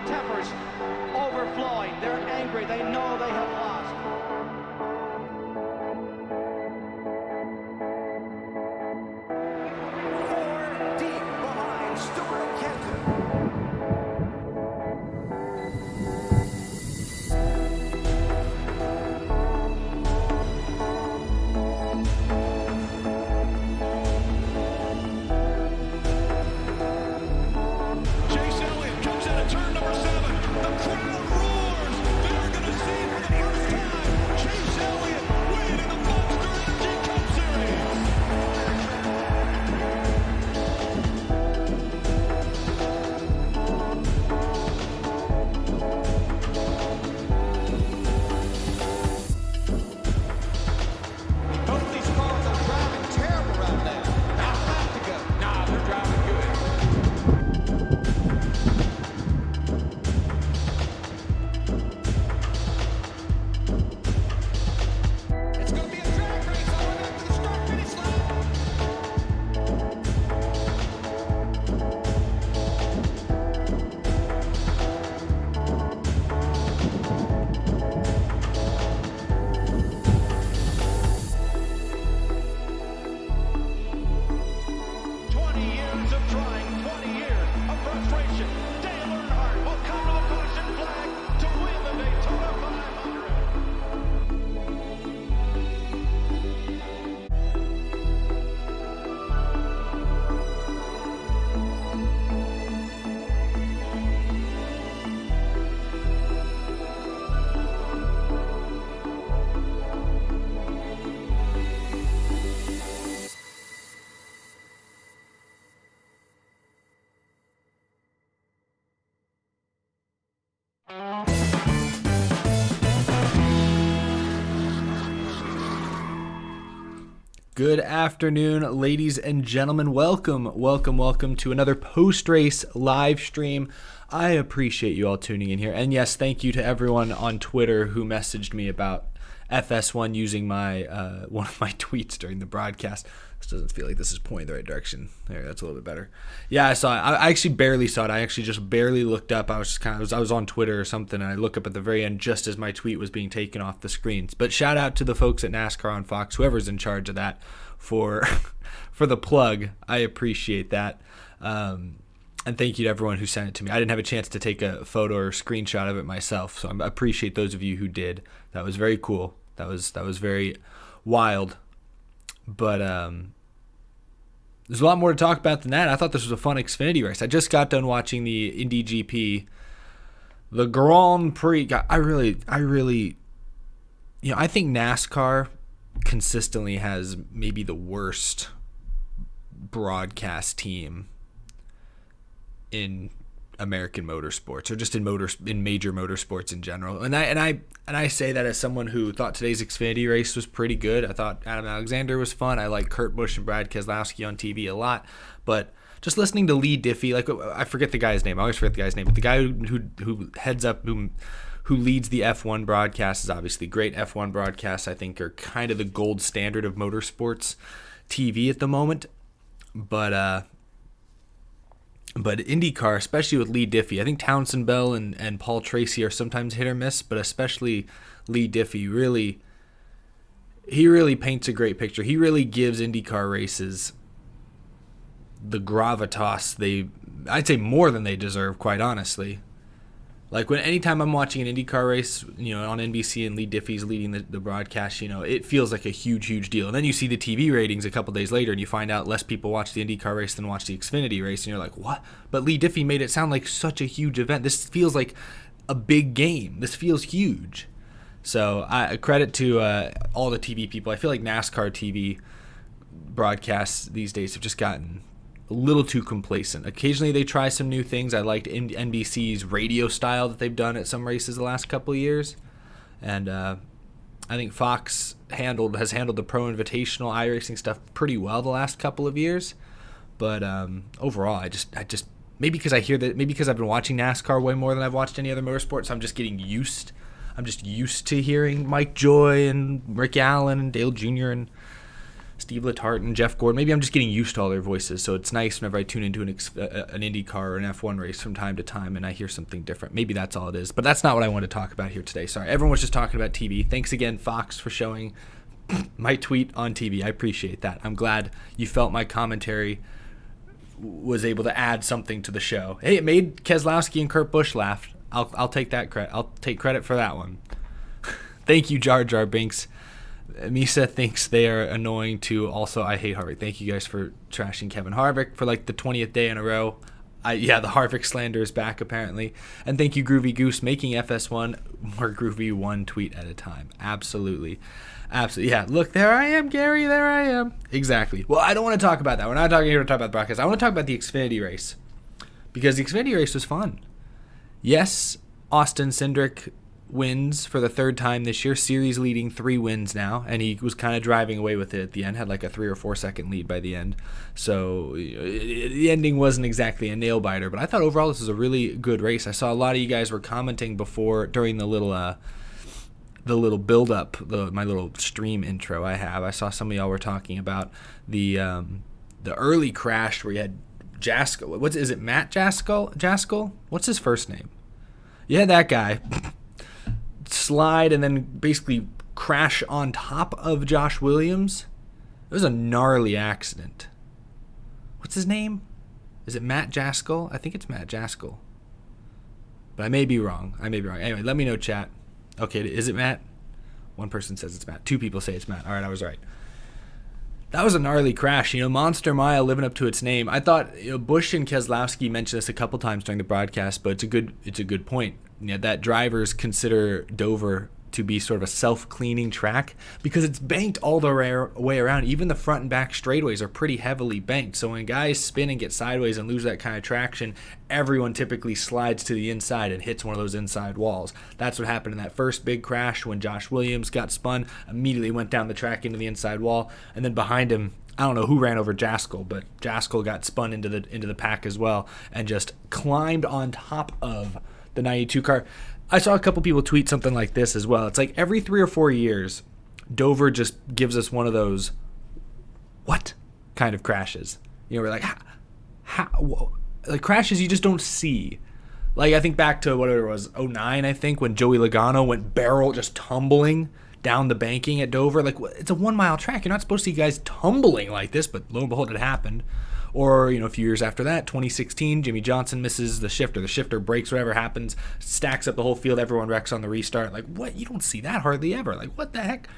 tempers overflowing. They're angry. They know they have lost. Four deep behind Stewart and Kenton. Good afternoon, ladies and gentlemen. Welcome to another post-race live stream. I appreciate you all tuning in here. And yes, thank you to everyone on Twitter who messaged me about FS1 using my one of my tweets during the broadcast. This doesn't feel like this is pointing the right direction. There, that's a little bit better. Yeah, I saw it. I actually barely saw it. I actually just barely looked up. I was on Twitter or something, and I look up at the very end just as my tweet was being taken off the screens. But shout out to the folks at NASCAR on Fox, whoever's in charge of that, for the plug. I appreciate that. And thank you to everyone who sent it to me. I didn't have a chance to take a photo or screenshot of it myself, so I appreciate those of you who did. That was very cool. That was very wild. But there's a lot more to talk about than that. I thought this was a fun Xfinity race. I just got done watching the Indy GP, the Grand Prix. I really, I think NASCAR consistently has maybe the worst broadcast team in American motorsports, or just in major motorsports in general. And I say that as someone who thought today's Xfinity race was pretty good. I thought Adam Alexander was fun. I like Kurt Busch and Brad Keselowski on TV a lot. But just listening to Lee Diffie, like, I forget the guy's name. I always forget the guy's name. But the guy who heads up, who leads the F1 broadcast, is obviously great. F1 broadcasts, I think, are kind of the gold standard of motorsports TV at the moment. But IndyCar, especially with Lee Diffie, I think Townsend Bell and Paul Tracy are sometimes hit or miss, but especially Lee Diffie really paints a great picture. He really gives IndyCar races the gravitas I'd say more than they deserve, quite honestly. Like, anytime I'm watching an IndyCar race, on NBC, and Lee Diffie's leading the broadcast, it feels like a huge deal. And then you see the TV ratings a couple days later, and you find out less people watch the IndyCar race than watch the Xfinity race, and you're like, what? But Lee Diffie made it sound like such a huge event. This feels like a big game. This feels huge. So I credit to all the TV people. I feel like NASCAR TV broadcasts these days have just gotten a little too complacent. Occasionally they try some new things. I liked NBC's radio style that they've done at some races the last couple of years. And I think Fox has handled the Pro Invitational iRacing stuff pretty well the last couple of years. But overall, I just maybe because I've been watching NASCAR way more than I've watched any other motorsport, so I'm just used to hearing Mike Joy and Rick Allen and Dale Jr. and Steve Letarte, Jeff Gordon. Maybe I'm just getting used to all their voices, so it's nice whenever I tune into an IndyCar or an F1 race from time to time and I hear something different. Maybe that's all it is, but that's not what I want to talk about here today. Sorry, everyone was just talking about TV. Thanks again, Fox, for showing my tweet on TV. I appreciate that. I'm glad you felt my commentary was able to add something to the show. Hey, it made Keselowski and Kurt Busch laugh. I'll take that credit. I'll take credit for that one. Thank you, Jar Jar Binks. Misa thinks they are annoying too. Also, I hate Harvick. Thank you guys for trashing Kevin Harvick for like the 20th day in a row. The Harvick slander is back apparently. And thank you, Groovy Goose, making FS1 more groovy one tweet at a time. Absolutely. Yeah, look, there I am, Gary. There I am. Exactly. Well, I don't want to talk about that. We're not talking here to talk about the broadcast. I want to talk about the Xfinity race because the Xfinity race was fun. Yes, Austin Cindric wins for the third time this year, series leading 3 wins now, and he was kind of driving away with it at the end, had like a 3 or 4 second lead by the end. So the ending wasn't exactly a nail biter, but I thought overall this was a really good race. I saw a lot of you guys were commenting before during the little build up, my little stream intro I saw some of y'all were talking about the early crash where you had Jaskol. Is it Matt Jaskol? What's his first name? You had that guy slide and then basically crash on top of Josh Williams. It was a gnarly accident. What's his name? Is it Matt Jaskol? I think it's Matt Jaskol. But I may be wrong. Anyway, let me know, chat. Okay, is it Matt? One person says it's Matt. 2 people say it's Matt. All right, I was right. That was a gnarly crash. Monster Mile living up to its name. I thought Busch and Keselowski mentioned this a couple times during the broadcast, but it's a good point. That drivers consider Dover to be sort of a self-cleaning track because it's banked all the way around. Even the front and back straightaways are pretty heavily banked. So when guys spin and get sideways and lose that kind of traction, everyone typically slides to the inside and hits one of those inside walls. That's what happened in that first big crash when Josh Williams got spun, immediately went down the track into the inside wall, and then behind him, I don't know who ran over Jaskol, but Jaskol got spun into the pack as well and just climbed on top of the 92 car. I saw a couple people tweet something like this as well. It's like every 3 or 4 years, Dover just gives us one of those what kind of crashes. We're like, how like crashes you just don't see. Like I think back to whatever it was, 09, I think, when Joey Logano went barrel just tumbling down the banking at Dover. Like it's a 1 mile track. You're not supposed to see guys tumbling like this, but lo and behold, it happened. Or, a few years after that, 2016, Jimmy Johnson misses the shifter. The shifter breaks, whatever happens, stacks up the whole field. Everyone wrecks on the restart. Like, what? You don't see that hardly ever. Like, what the heck?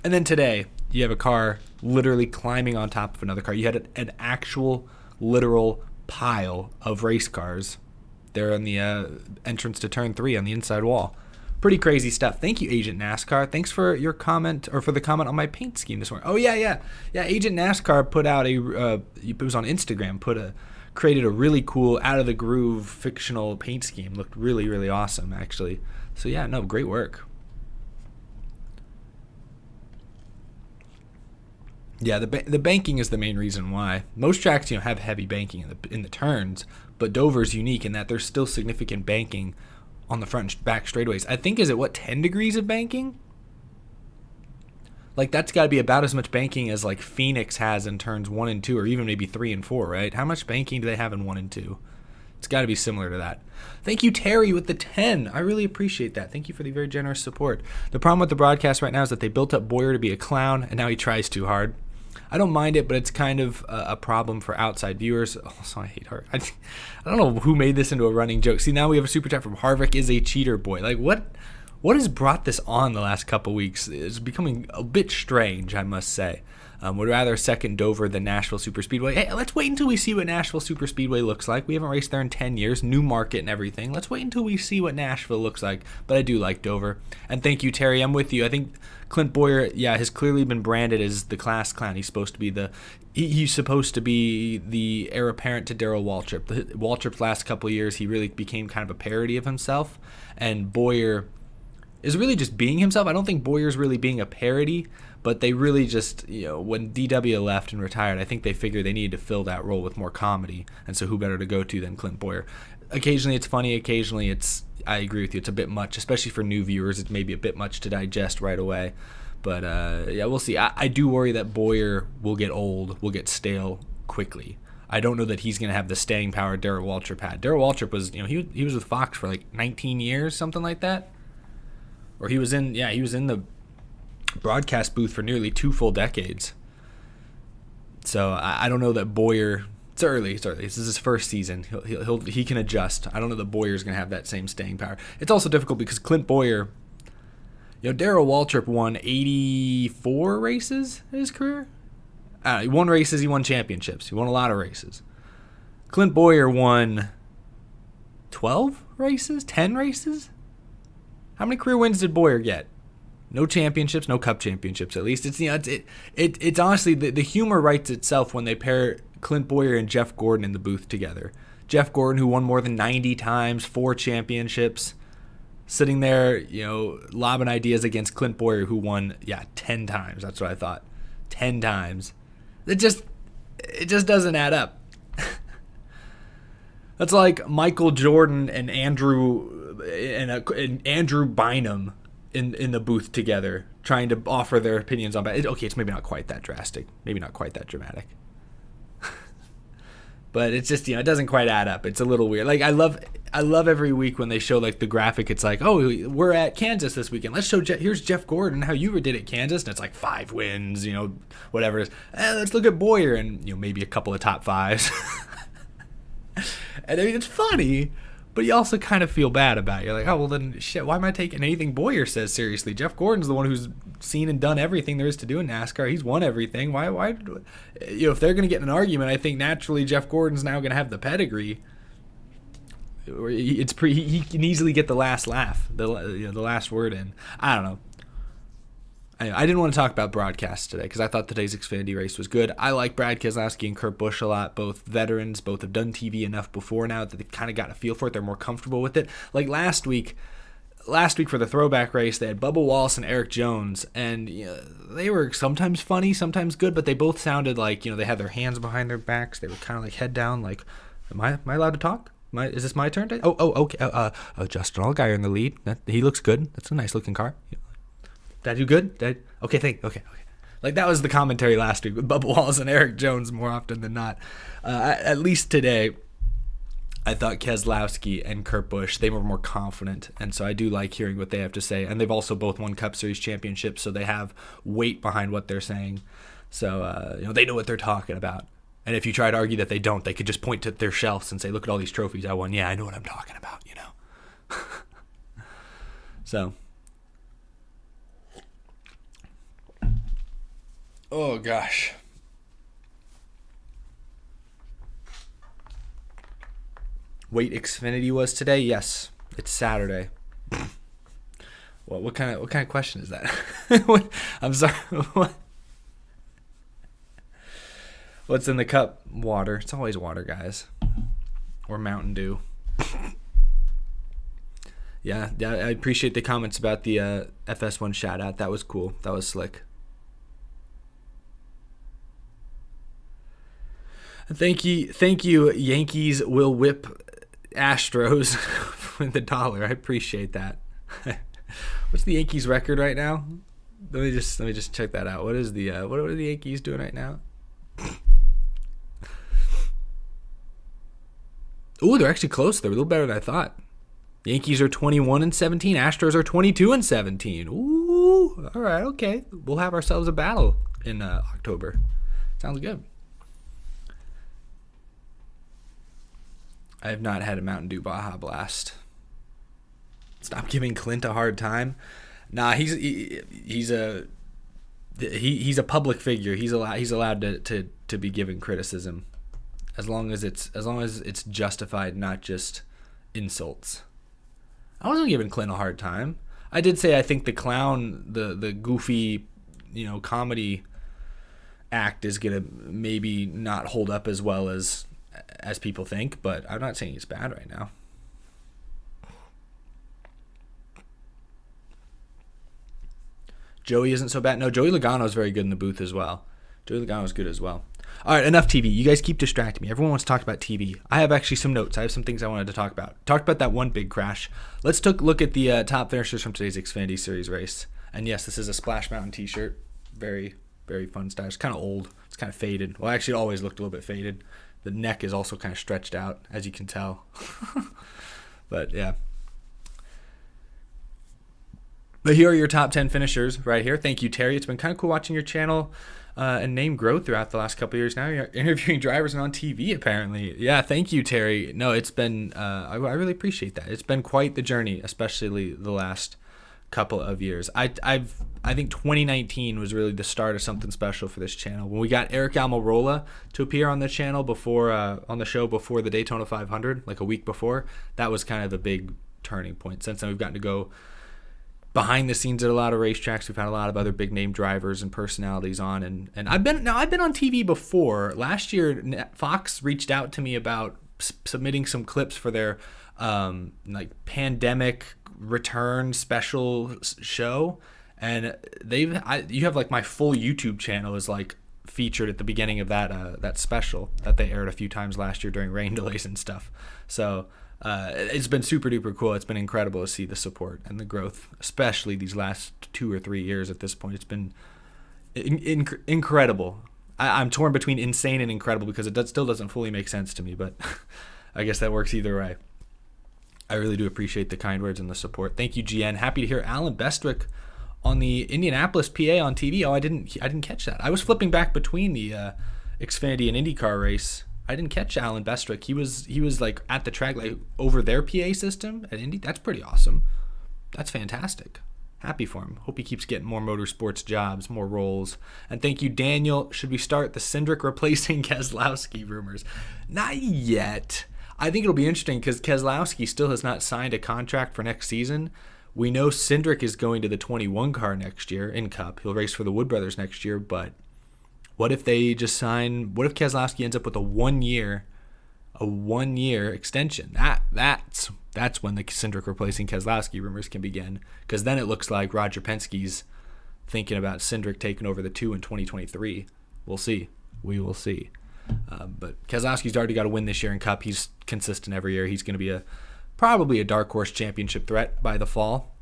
And then today, you have a car literally climbing on top of another car. You had an actual, literal pile of race cars there on the entrance to turn 3 on the inside wall. Pretty crazy stuff. Thank you, Agent NASCAR. Thanks for your comment, or for the comment on my paint scheme this morning. Oh, yeah. Agent NASCAR put out it was on Instagram, created a really cool, out-of-the-groove, fictional paint scheme. Looked really, really awesome, actually. So, yeah, no, great work. Yeah, the banking is the main reason why. Most tracks, have heavy banking in the turns, but Dover's unique in that there's still significant banking on the front and back straightaways. I think, 10 degrees of banking? Like, that's got to be about as much banking as, like, Phoenix has in turns 1 and 2, or even maybe 3 and 4, right? How much banking do they have in 1 and 2? It's got to be similar to that. Thank you, Terry, with the 10. I really appreciate that. Thank you for the very generous support. The problem with the broadcast right now is that they built up Boyer to be a clown, and now he tries too hard. I don't mind it, but it's kind of a problem for outside viewers. Also, I hate Harvick. I don't know who made this into a running joke. See, now we have a super chat from Harvick is a cheater boy. Like, what has brought this on the last couple weeks? It's becoming a bit strange, I must say. Would rather second Dover than Nashville Superspeedway. Hey, let's wait until we see what Nashville Superspeedway looks like. We haven't raced there in 10 years. New market and everything. Let's wait until we see what Nashville looks like. But I do like Dover. And thank you, Terry. I'm with you. I think Clint Boyer, has clearly been branded as the class clown. He's supposed to be the heir apparent to Darrell Waltrip. Waltrip's last couple of years, he really became kind of a parody of himself. And Boyer is really just being himself. I don't think Boyer's really being a parody, but they really just, when DW left and retired, I think they figured they needed to fill that role with more comedy. And so who better to go to than Clint Boyer? Occasionally it's funny, occasionally I agree with you, it's a bit much, especially for new viewers. It's maybe a bit much to digest right away. But yeah, we'll see. I do worry that Boyer will get old, will get stale quickly. I don't know that he's going to have the staying power Darrell Waltrip had. Darrell Waltrip was, he was with Fox for like 19 years, something like that. Or he was in the broadcast booth for nearly 2 full decades. So I don't know that Boyer. It's early. This is his first season. He can adjust. I don't know that Boyer's going to have that same staying power. It's also difficult because Clint Boyer, Darrell Waltrip won 84 races in his career. He won races. He won championships. He won a lot of races. Clint Boyer won 12 races, 10 races. How many career wins did Boyer get? No championships, no Cup championships. At least it's honestly the humor writes itself when they pair Clint Boyer and Jeff Gordon in the booth together. Jeff Gordon, who won more than 90 times, 4 championships, sitting there, lobbing ideas against Clint Boyer, who won 10 times. That's what I thought, 10 times. It just doesn't add up. That's like Michael Jordan and Andrew Bynum in the booth together, trying to offer their opinions on it. Okay, it's maybe not quite that drastic, maybe not quite that dramatic, but it's just it doesn't quite add up. It's a little weird. Like I love every week when they show like the graphic. It's like, oh, we're at Kansas this weekend. Let's show here's Jeff Gordon how you did at Kansas, and it's like 5 wins, whatever it is. Let's look at Boyer and maybe a couple of top 5s. And I mean, it's funny, but you also kind of feel bad about it. You're like, oh, well then, shit, why am I taking anything Boyer says seriously? Jeff Gordon's the one who's seen and done everything there is to do in NASCAR. He's won everything. Why if they're going to get in an argument, I think naturally Jeff Gordon's now going to have the pedigree. He can easily get the last laugh, the last word in. I don't know. I didn't want to talk about broadcasts today because I thought today's Xfinity race was good. I like Brad Keselowski and Kurt Busch a lot. Both veterans, both have done TV enough before now that they've kind of got a feel for it. They're more comfortable with it. Like last week for the throwback race, they had Bubba Wallace and Eric Jones, and they were sometimes funny, sometimes good, but they both sounded like they had their hands behind their backs. They were kind of like head down, like, am I allowed to talk? Is this my turn? Okay. Justin Allgaier in the lead. He looks good. That's a nice looking car. Did I do good? Okay. Like that was the commentary last week with Bubba Wallace and Eric Jones more often than not. At least today, I thought Keselowski and Kurt Busch, they were more confident, and so I do like hearing what they have to say. And they've also both won Cup Series championships, so they have weight behind what they're saying. So they know what they're talking about. And if you try to argue that they don't, they could just point to their shelves and say, "Look at all these trophies I won. Yeah, I know what I'm talking about." So. Oh, gosh. Wait, Xfinity was today? Yes, it's Saturday. What kind of question is that? I'm sorry. What's in the cup? Water. It's always water, guys. Or Mountain Dew. Yeah, I appreciate the comments about the FS1 shout out. That was cool. That was slick. Thank you. Yankees will whip Astros with $1. I appreciate that. What's the Yankees record right now? Let me just check that out. What is the what are the Yankees doing right now? Ooh, they're actually close. They're a little better than I thought. Yankees are 21-17. Astros are 22-17. Ooh, all right, okay. We'll have ourselves a battle in October. Sounds good. I have not had a Mountain Dew Baja Blast. Stop giving Clint a hard time. Nah, he's a public figure. He's allowed to be given criticism, as long as it's justified, not just insults. I wasn't giving Clint a hard time. I did say I think the clown, the goofy, comedy act is gonna maybe not hold up as well as people think, but I'm not saying he's bad right now. Joey isn't so bad. No, Joey Logano is very good in the booth as well. Joey Logano is good as well. All right, enough TV. You guys keep distracting me. Everyone wants to talk about TV. I have actually some notes. I have some things I wanted to talk about. Talked about that one big crash. Let's look at the top finishers from today's Xfinity Series race. And yes, this is a Splash Mountain t-shirt. Very, very fun style. It's kind of old. It's kind of faded. Well, actually, it always looked a little bit faded. The neck is also kind of stretched out, as you can tell. But yeah. But here are your top 10 finishers right here. Thank you, Terry. It's been kind of cool watching your channel and name grow throughout the last couple of years. Now you're interviewing drivers and on TV, apparently. Yeah, thank you, Terry. No, it's been, I really appreciate that. It's been quite the journey, especially the last couple of years. I think 2019 was really the start of something special for this channel. When we got Eric Almirola to appear on the channel before, on the show before the Daytona 500, like a week before, that was kind of the big turning point. Since then, we've gotten to go behind the scenes at a lot of racetracks. We've had a lot of other big name drivers and personalities on, and I've been on TV before. Last year, Fox reached out to me about submitting some clips for their like pandemic return special show, and you have like my full YouTube channel is like featured at the beginning of that special that they aired a few times last year during rain delays and stuff. So it's been super duper cool. It's been incredible to see the support and the growth, especially these last 2 or 3 years at this point. It's been incredible. I'm torn between insane and incredible because it still doesn't fully make sense to me, but I guess that works either way. I really do appreciate the kind words and the support. Thank you, GN. Happy to hear Alan Bestwick on the Indianapolis PA on TV. Oh, I didn't catch that. I was flipping back between the Xfinity and IndyCar race. I didn't catch Alan Bestwick. He was like at the track, like over their PA system at Indy. That's pretty awesome. That's fantastic. Happy for him. Hope he keeps getting more motorsports jobs, more roles. And thank you, Daniel. Should we start the Cindric replacing Keselowski rumors? Not yet. I think it'll be interesting because Keselowski still has not signed a contract for next season. We know Cindric is going to the 21 car next year in Cup. He'll race for the Wood Brothers next year, but what if they just sign? What if Keselowski ends up with a one year extension? That's when the Cindric replacing Keselowski rumors can begin, because then it looks like Roger Penske's thinking about Cindric taking over the 2 in 2023. We'll see. We will see. But Keselowski's already got a win this year in Cup. He's consistent every year. He's going to be probably a dark horse championship threat by the fall.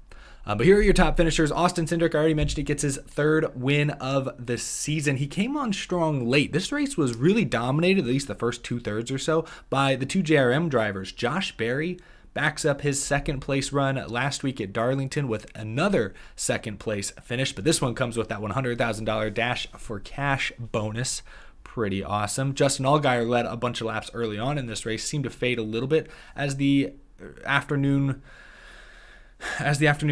But here are your top finishers. Austin Cindric, I already mentioned, he gets his 3rd win of the season. He came on strong late. This race was really dominated, at least the first 2/3 or so, by the 2 JRM drivers. Josh Berry backs up his 2nd place run last week at Darlington with another 2nd place finish, but this one comes with that $100,000 Dash for Cash bonus. Pretty awesome. Justin Allgaier led a bunch of laps early on in this race, seemed to fade a little bit as the afternoon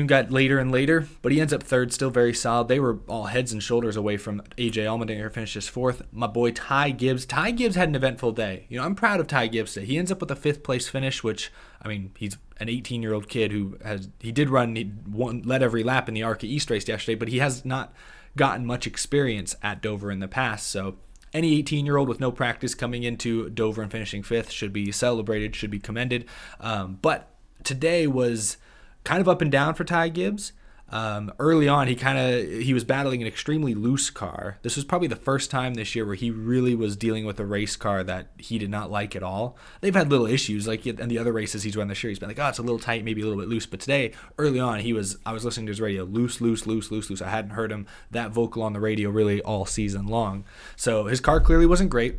got later and later, but he ends up 3rd, still very solid. They were all heads and shoulders away from AJ Allmendinger, finishes 4th. My boy Ty Gibbs had an eventful day. I'm proud of Ty Gibbs today. He ends up with a 5th place finish, which, I mean, he's an 18-year-old kid who led every lap in the ARCA East race yesterday, but he has not gotten much experience at Dover in the past. So any 18-year-old with no practice coming into Dover and finishing 5th should be celebrated, should be commended. But today was kind of up and down for Ty Gibbs. Early on, he was battling an extremely loose car. This was probably the first time this year where he really was dealing with a race car that he did not like at all. They've had little issues, like in the other races he's run this year. He's been like, oh, it's a little tight, maybe a little bit loose. But today, early on, I was listening to his radio, loose. I hadn't heard him that vocal on the radio really all season long. So his car clearly wasn't great,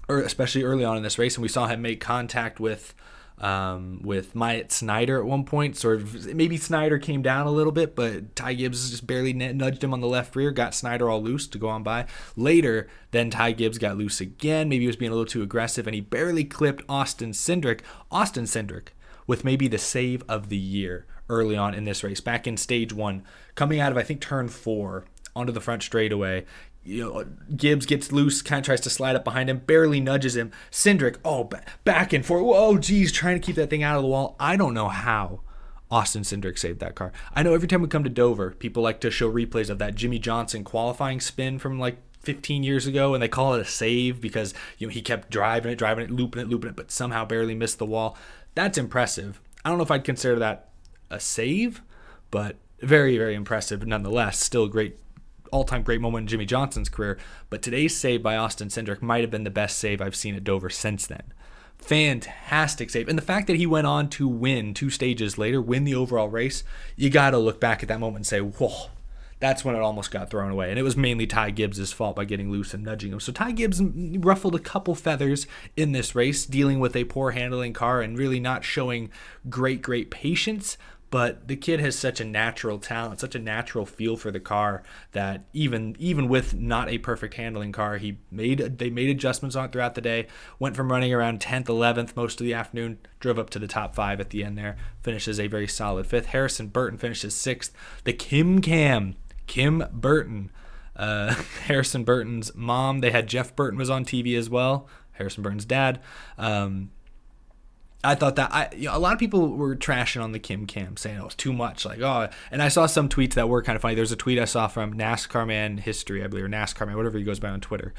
or especially early on in this race, and we saw him make contact with Myatt Snyder at one point. Sort of, maybe Snyder came down a little bit, but Ty Gibbs just barely nudged him on the left rear, got Snyder all loose to go on by. Later, then Ty Gibbs got loose again. Maybe he was being a little too aggressive, and he barely clipped Austin Cindric with maybe the save of the year early on in this race, back in stage 1, coming out of, I think, turn 4 onto the front straightaway. Gibbs gets loose, kind of tries to slide up behind him, barely nudges him. Cindric, back and forth. Whoa, geez, trying to keep that thing out of the wall. I don't know how Austin Cindric saved that car. I know every time we come to Dover, people like to show replays of that Jimmy Johnson qualifying spin from like 15 years ago, and they call it a save because he kept driving it, looping it, but somehow barely missed the wall. That's impressive. I don't know if I'd consider that a save, but very, very impressive nonetheless. Still a great all-time great moment in Jimmy Johnson's career, but today's save by Austin Cindric might have been the best save I've seen at Dover since then. Fantastic save. And the fact that he went on to win 2 stages later, win the overall race, you got to look back at that moment and say, whoa, that's when it almost got thrown away. And it was mainly Ty Gibbs' fault by getting loose and nudging him. So Ty Gibbs ruffled a couple feathers in this race, dealing with a poor handling car and really not showing great patience. But the kid has such a natural talent, such a natural feel for the car that even with not a perfect handling car, they made adjustments on it throughout the day. Went from running around 10th, 11th most of the afternoon, drove up to the top 5 at the end there, finishes a very solid 5th. Harrison Burton finishes 6th. The Kim Burton, Harrison Burton's mom. They had Jeff Burton was on TV as well, Harrison Burton's dad. I thought that a lot of people were trashing on the Kim Cam, saying it was too much. Like, oh, and I saw some tweets that were kind of funny. There's a tweet I saw from NASCAR Man History, I believe, or NASCAR Man, whatever he goes by on Twitter,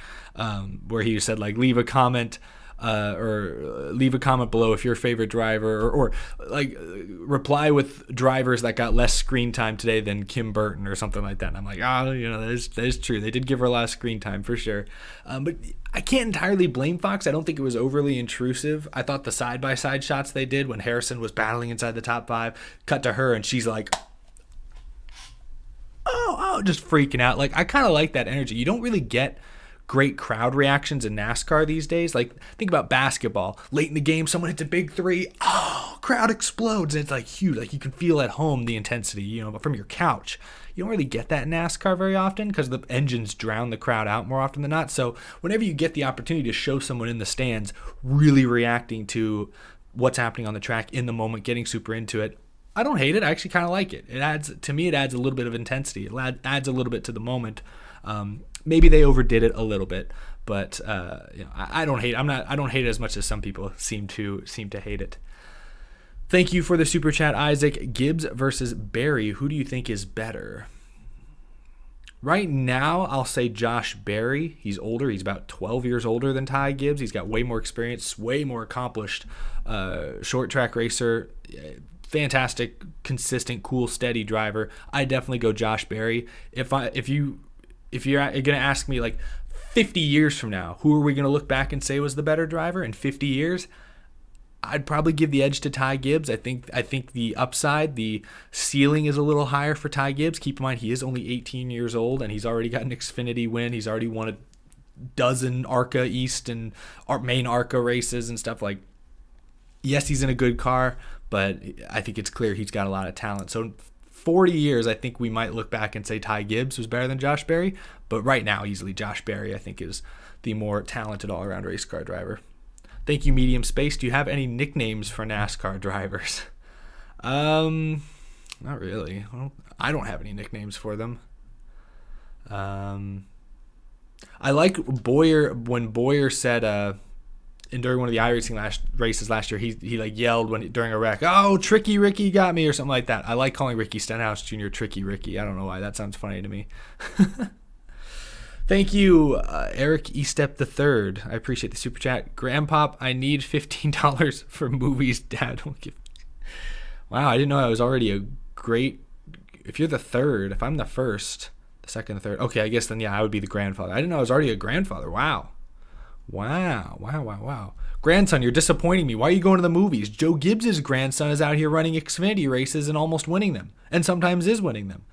where he said, like, leave a comment below if your favorite driver, or like reply with drivers that got less screen time today than Kim Burton or something like that. And I'm like, that is true. They did give her a lot of screen time for sure. But I can't entirely blame Fox. I don't think it was overly intrusive. I thought the side-by-side shots they did when Harrison was battling inside the top 5, cut to her and she's like, oh, just freaking out. Like, I kind of like that energy. You don't really get great crowd reactions in NASCAR these days. Like, think about basketball. Late in the game, someone hits a big 3. Oh, crowd explodes. And it's like huge. Like, you can feel at home the intensity, but from your couch. You don't really get that in NASCAR very often because the engines drown the crowd out more often than not. So whenever you get the opportunity to show someone in the stands really reacting to what's happening on the track in the moment, getting super into it, I don't hate it. I actually kind of like it. It adds a little bit of intensity. It adds a little bit to the moment. Maybe they overdid it a little bit, but I don't hate. I don't hate it as much as some people seem to hate it. Thank you for the super chat, Isaac. Gibbs versus Berry. Who do you think is better? Right now, I'll say Josh Berry. He's older. He's about 12 years older than Ty Gibbs. He's got way more experience, way more accomplished short track racer. Fantastic, consistent, cool, steady driver. I definitely go Josh Berry. If you're going to ask me, like, 50 years from now, who are we going to look back and say was the better driver in 50 years? I'd probably give the edge to Ty Gibbs. I think the upside, the ceiling is a little higher for Ty Gibbs. Keep in mind, he is only 18 years old, and he's already got an Xfinity win. He's already won a dozen ARCA East and main ARCA races and stuff. Like, yes, he's in a good car, but I think it's clear he's got a lot of talent. So 40 years, I think we might look back and say Ty Gibbs was better than Josh Berry. But right now, easily Josh Berry, I think, is the more talented all-around race car driver. Thank you, Medium Space. Do you have any nicknames for NASCAR drivers? Not really. I don't have any nicknames for them. I like Boyer when Boyer said during one of the iRacing races last year, he like yelled during a wreck, "Oh, Tricky Ricky got me," or something like that. I like calling Ricky Stenhouse Jr. Tricky Ricky. I don't know why. That sounds funny to me. Thank you, Eric Estep III. I appreciate the super chat. Grandpop, I need $15 for movies Dad won't give. Wow, I didn't know I was already a great. If you're the third, if I'm the first, the second, the third. Okay, I guess then, yeah, I would be the grandfather. I didn't know I was already a grandfather. Wow. Grandson, you're disappointing me. Why are you going to the movies? Joe Gibbs' grandson is out here running Xfinity races and almost winning them, and sometimes is winning them.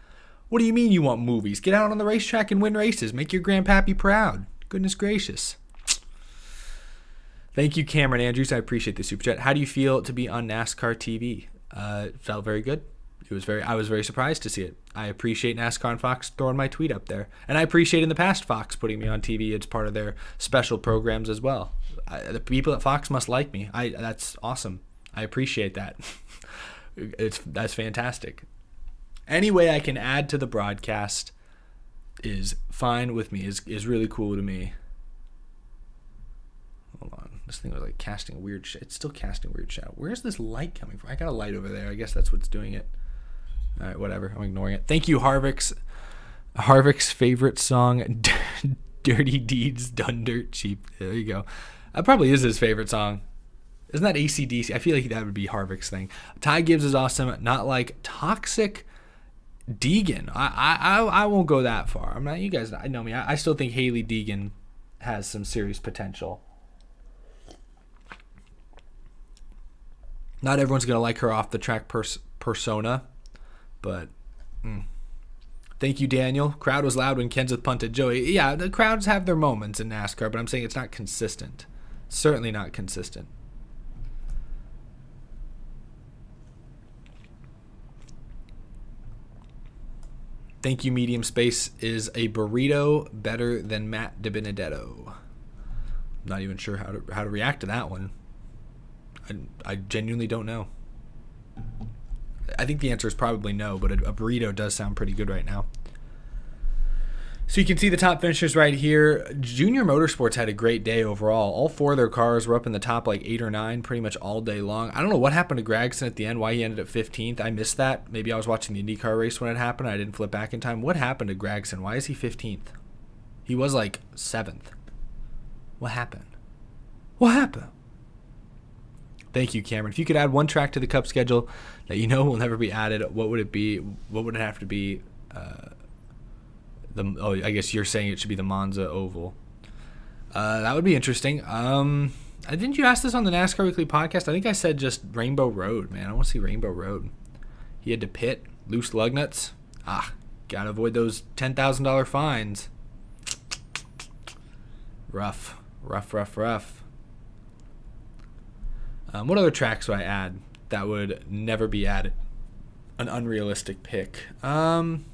What do you mean you want movies? Get out on the racetrack and win races. Make your grandpappy proud. Goodness gracious. Thank you, Cameron Andrews. I appreciate the super chat. How do you feel to be on NASCAR TV? It felt very good. I was very surprised to see it. I appreciate NASCAR and Fox throwing my tweet up there. And I appreciate in the past Fox putting me on TV. It's part of their special programs as well. The people at Fox must like me. That's awesome. I appreciate that. That's fantastic. Any way I can add to the broadcast is fine with me, is really cool to me. Hold on. This thing was like casting a weird it's still casting a weird shadow. Where's this light coming from? I got a light over there. I guess that's what's doing it. All right, whatever. I'm ignoring it. Thank you, Harvick's favorite song, Dirty Deeds Done Dirt Cheap. There you go. That probably is his favorite song. Isn't that AC/DC? I feel like that would be Harvick's thing. Ty Gibbs is awesome. Not like Toxic Deegan. I won't go that far. I'm not. You guys know me. I still think Haley Deegan has some serious potential. Not everyone's gonna like her off the track persona, but thank Thank you, Daniel. Crowd was loud when Kenseth punted Joey. Yeah, the crowds have their moments in NASCAR, but I'm saying it's not consistent. Certainly not consistent. Thank you, Medium Space. Is a burrito better than Matt DiBenedetto? Not even sure how to react to that one. I genuinely don't know. I think the answer is probably no, but a burrito does sound pretty good right now. So you can see the top finishers right here. Junior Motorsports had a great day overall. All 4 of their cars were up in the top like 8 or 9 pretty much all day long. I don't know what happened to Gragson at the end, why he ended up 15th. I missed that. Maybe I was watching the IndyCar race when it happened. I didn't flip back in time. What happened to Gragson? Why is he 15th? He was like 7th. What happened? What happened? Thank you, Cameron. If you could add one track to the Cup schedule that you know will never be added, what would it be? What would it have to be? I guess you're saying it should be the Monza Oval. That would be interesting. Didn't you ask this on the NASCAR Weekly podcast? I think I said just Rainbow Road, man. I want to see Rainbow Road. He had to pit, loose lug nuts. Gotta avoid those $10,000 fines. Rough. What other tracks would I add that would never be added? An unrealistic pick. I'm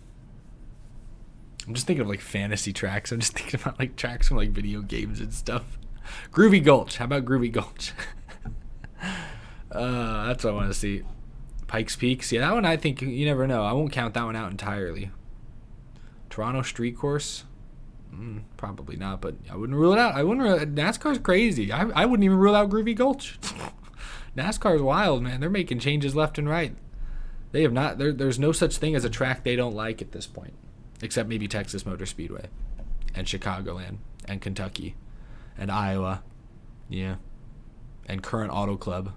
just thinking of like fantasy tracks. I'm just thinking about like tracks from like video games and stuff. Groovy Gulch. How about Groovy Gulch? That's what I want to see. Pikes Peak. Yeah, that one I think you never know. I won't count that one out entirely. Toronto Street Course. Probably not, but I wouldn't rule it out. NASCAR's crazy. I wouldn't even rule out Groovy Gulch. NASCAR's wild, man. They're making changes left and right. They have not. There's no such thing as a track they don't like at this point, except maybe Texas Motor Speedway, and Chicagoland, and Kentucky, and Iowa, yeah, and Current Auto Club,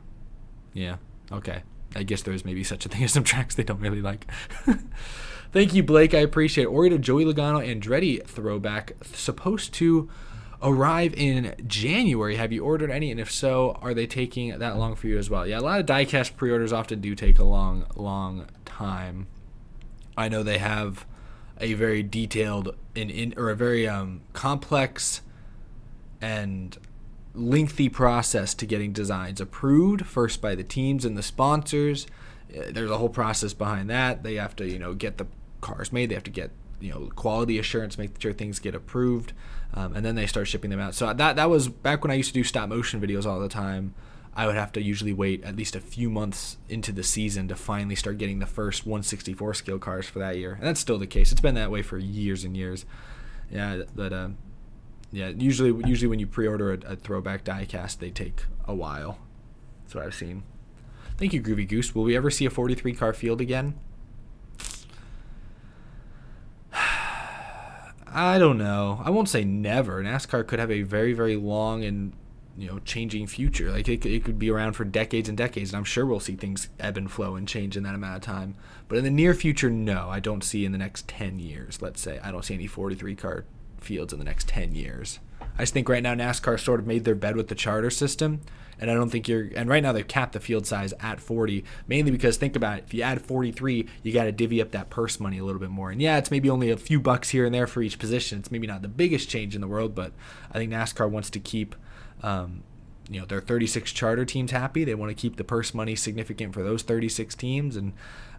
yeah. Okay, I guess there's maybe such a thing as some tracks they don't really like. Thank you, Blake. I appreciate it. Orita, Joey Logano, Andretti throwback supposed to arrive in January. Have you ordered any? And if so, are they taking that long for you as well? Yeah, a lot of diecast pre-orders often do take a long time. I know they have a very detailed or a very complex and lengthy process to getting designs approved, first by the teams and the sponsors. There's a whole process behind that. They have to, get the cars made. They have to get, quality assurance, make sure things get approved, and then they start shipping them out. So that was back when I used to do stop motion videos all the time. I would have to usually wait at least a few months into the season to finally start getting the first 164 scale cars for that year. And that's still the case. It's been that way for years and years. Yeah, but usually when you pre-order a throwback diecast, they take a while. That's what I've seen. Thank you, Groovy Goose. Will we ever see a 43-car field again? I don't know. I won't say never. NASCAR could have a very, very long and changing future. Like it could be around for decades and decades, and I'm sure we'll see things ebb and flow and change in that amount of time. But in the near future, no, I don't see in the next 10 years. Let's say I don't see any 43-car fields in the next 10 years. I just think right now NASCAR sort of made their bed with the charter system, and I don't think and right now they've capped the field size at 40, mainly because think about it, if you add 43, you got to divvy up that purse money a little bit more. And yeah, it's maybe only a few bucks here and there for each position. It's maybe not the biggest change in the world, but I think NASCAR wants to keep their 36 charter teams happy. They want to keep the purse money significant for those 36 teams, and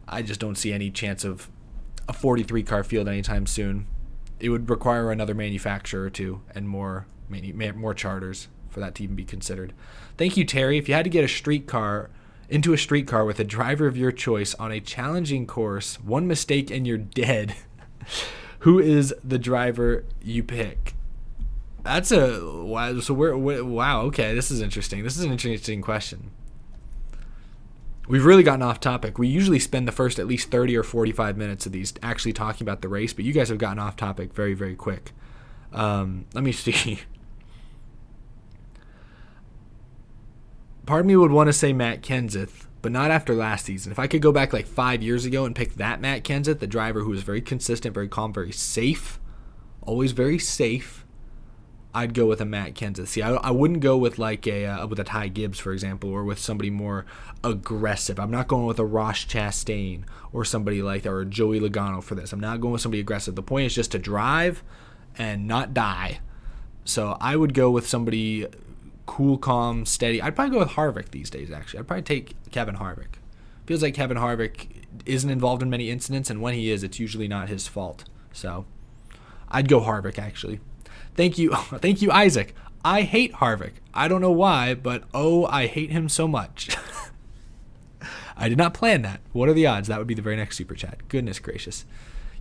I just don't see any chance of a 43-car field anytime soon. It would require another manufacturer or two and more charters for that to even be considered. Thank you, Terry. If you had to get into a street car with a driver of your choice on a challenging course, one mistake and you're dead, who is the driver you pick? That's wow. So wow. Okay, this is interesting. This is an interesting question. We've really gotten off topic. We usually spend the first at least 30 or 45 minutes of these actually talking about the race, but you guys have gotten off topic very, very quick. Let me see. Part of me would want to say Matt Kenseth, but not after last season. If I could go back like 5 years ago and pick that Matt Kenseth, the driver who was very consistent, very calm, very safe, always very safe, I'd go with a Matt Kenseth. See, I wouldn't go with like with a Ty Gibbs, for example, or with somebody more aggressive. I'm not going with a Ross Chastain or somebody like that, or a Joey Logano for this. I'm not going with somebody aggressive. The point is just to drive and not die. So I would go with somebody cool, calm, steady. I'd probably go with Harvick these days, actually. I'd probably take Kevin Harvick. Feels like Kevin Harvick isn't involved in many incidents, and when he is, it's usually not his fault. So I'd go Harvick, actually. Thank you, Isaac. I hate Harvick. I don't know why, but I hate him so much. I did not plan that. What are the odds? That would be the very next super chat. Goodness gracious.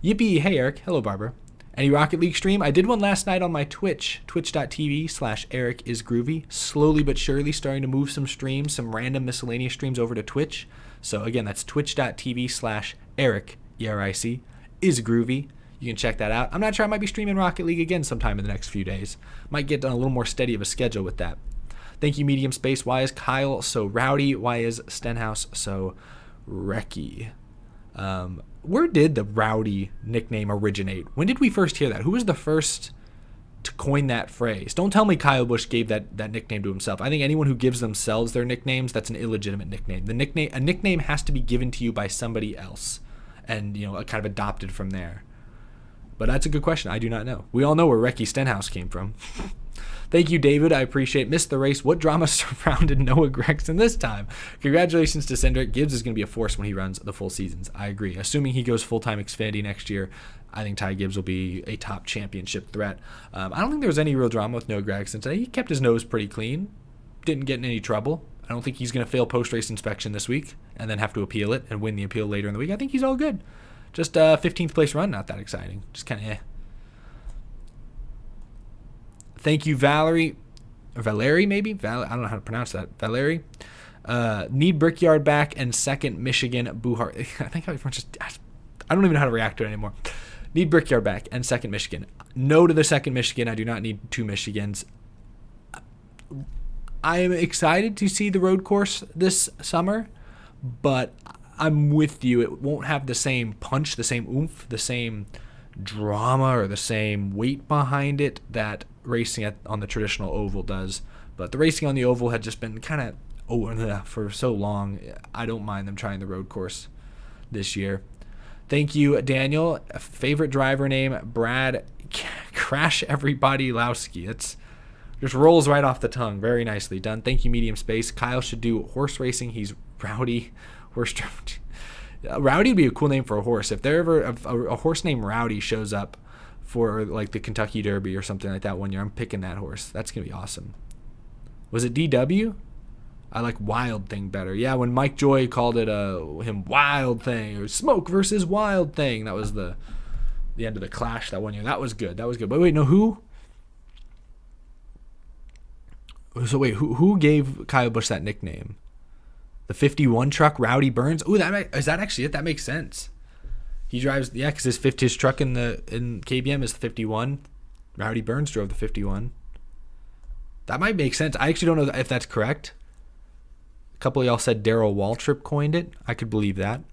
Yippee. Hey, Eric. Hello, Barbara. Any Rocket League stream? I did one last night on my Twitch, twitch.tv/EricIsGroovy. Slowly but surely starting to move some streams, some random miscellaneous streams over to Twitch. So again, that's twitch.tv/Eric, E-R-I-C, isgroovy. You can check that out. I'm not sure. I might be streaming Rocket League again sometime in the next few days. Might get on a little more steady of a schedule with that. Thank you, Medium Space. Why is Kyle so rowdy? Why is Stenhouse so wrecky? Where did the rowdy nickname originate? When did we first hear that? Who was the first to coin that phrase? Don't tell me Kyle Busch gave that nickname to himself. I think anyone who gives themselves their nicknames, that's an illegitimate nickname. A nickname has to be given to you by somebody else and, kind of adopted from there. But that's a good question. I do not know. We all know where Recky Stenhouse came from. Thank you, David. I appreciate. Missed the race. What drama surrounded Noah Gragson this time? Congratulations to Cindric. Gibbs is going to be a force when he runs the full seasons. I agree. Assuming he goes full-time Xfinity next year, I think Ty Gibbs will be a top championship threat. I don't think there was any real drama with Noah Gragson today. He kept his nose pretty clean. Didn't get in any trouble. I don't think he's going to fail post-race inspection this week and then have to appeal it and win the appeal later in the week. I think he's all good. Just a 15th place run, not that exciting. Just kind of Thank you, Valerie. Or Valerie, maybe? I don't know how to pronounce that. Valerie. Need Brickyard back and second Michigan Buhar. I think I don't even know how to react to it anymore. Need Brickyard back and second Michigan. No to the second Michigan. I do not need two Michigans. I am excited to see the road course this summer, but I'm with you. It won't have the same punch, the same oomph, the same drama, or the same weight behind it that racing on the traditional oval does. But the racing on the oval had just been kind of for so long. I don't mind them trying the road course this year. Thank you, Daniel. Favorite driver name, Brad Crash Everybody Lowski. It's just rolls right off the tongue. Very nicely done. Thank you, Medium Space. Kyle should do horse racing. He's rowdy. Rowdy would be a cool name for a horse. If there ever a horse named Rowdy shows up for like the Kentucky Derby or something like that one year, I'm picking that horse. That's gonna be awesome. Was it DW? I like Wild Thing better. Yeah, when Mike Joy called it him Wild Thing, or Smoke versus Wild Thing, that was the end of the Clash that one year. That was good. But wait, no, who? So wait, who gave Kyle Busch that nickname? The 51 truck, Rowdy Burns. Ooh, is that actually it? That makes sense. He drives, because his truck in KBM is the 51. Rowdy Burns drove the 51. That might make sense. I actually don't know if that's correct. A couple of y'all said Darrell Waltrip coined it. I could believe that.